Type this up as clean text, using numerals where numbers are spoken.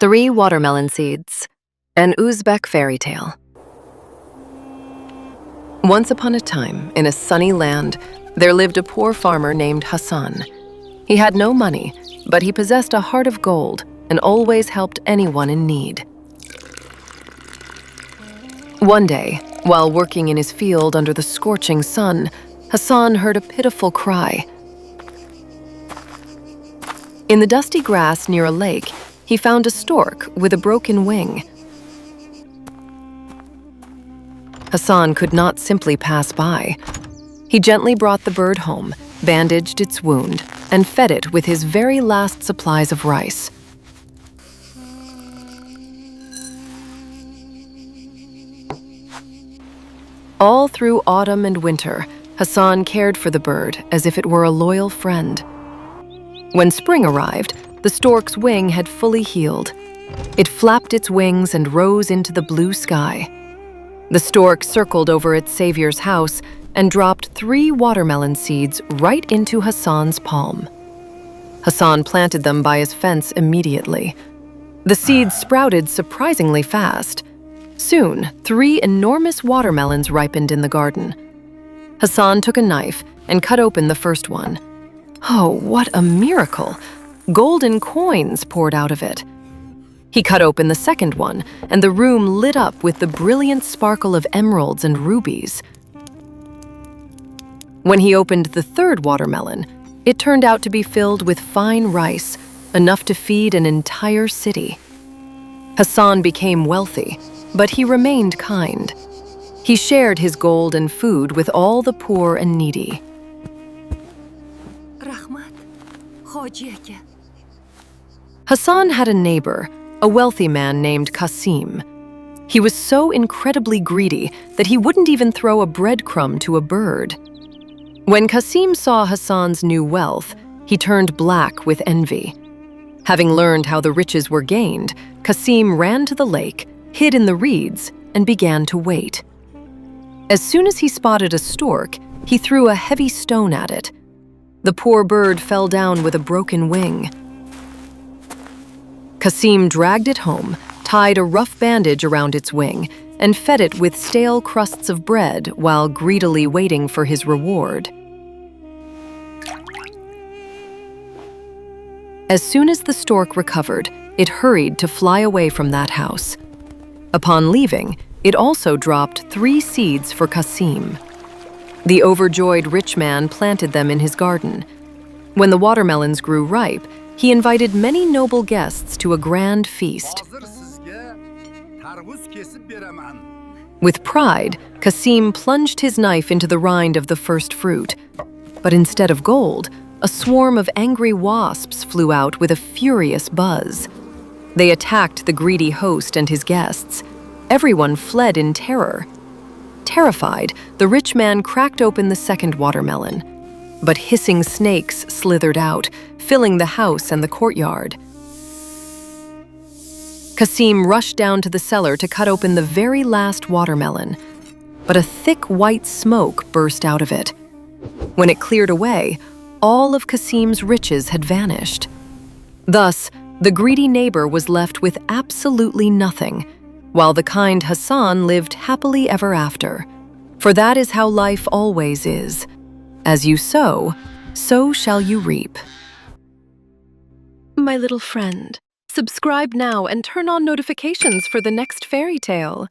3 watermelon seeds. An Uzbek fairy tale. Once upon a time, in a sunny land, there lived a poor farmer named Hasan. He had no money, but he possessed a heart of gold and always helped anyone in need. One day, while working in his field under the scorching sun, Hasan heard a pitiful cry. In the dusty grass near a lake, he found a stork with a broken wing. Hasan could not simply pass by. He gently brought the bird home, bandaged its wound, and fed it with his very last supplies of rice. All through autumn and winter, Hasan cared for the bird as if it were a loyal friend. When spring arrived, the stork's wing had fully healed. It flapped its wings and rose into the blue sky. The stork circled over its savior's house and dropped 3 watermelon seeds right into Hasan's palm. Hasan planted them by his fence immediately. The seeds sprouted surprisingly fast. Soon, 3 enormous watermelons ripened in the garden. Hasan took a knife and cut open the first one. Oh, what a miracle! Golden coins poured out of it. He cut open the second one, and the room lit up with the brilliant sparkle of emeralds and rubies. When he opened the third watermelon, it turned out to be filled with fine rice, enough to feed an entire city. Hasan became wealthy, but he remained kind. He shared his gold and food with all the poor and needy. Hasan had a neighbor, a wealthy man named Kasym. He was so incredibly greedy that he wouldn't even throw a breadcrumb to a bird. When Kasym saw Hasan's new wealth, he turned black with envy. Having learned how the riches were gained, Kasym ran to the lake, hid in the reeds, and began to wait. As soon as he spotted a stork, he threw a heavy stone at it. The poor bird fell down with a broken wing. Kasym dragged it home, tied a rough bandage around its wing, and fed it with stale crusts of bread while greedily waiting for his reward. As soon as the stork recovered, it hurried to fly away from that house. Upon leaving, it also dropped 3 seeds for Kasym. The overjoyed rich man planted them in his garden. When the watermelons grew ripe, he invited many noble guests to a grand feast. With pride, Kasym plunged his knife into the rind of the first fruit. But instead of gold, a swarm of angry wasps flew out with a furious buzz. They attacked the greedy host and his guests. Everyone fled in terror. Terrified, the rich man cracked open the second watermelon. But hissing snakes slithered out, filling the house and the courtyard. Kasym rushed down to the cellar to cut open the very last watermelon, but a thick white smoke burst out of it. When it cleared away, all of Kasym's riches had vanished. Thus, the greedy neighbor was left with absolutely nothing, while the kind Hasan lived happily ever after. For that is how life always is. As you sow, so shall you reap. My little friend, subscribe now and turn on notifications for the next fairy tale.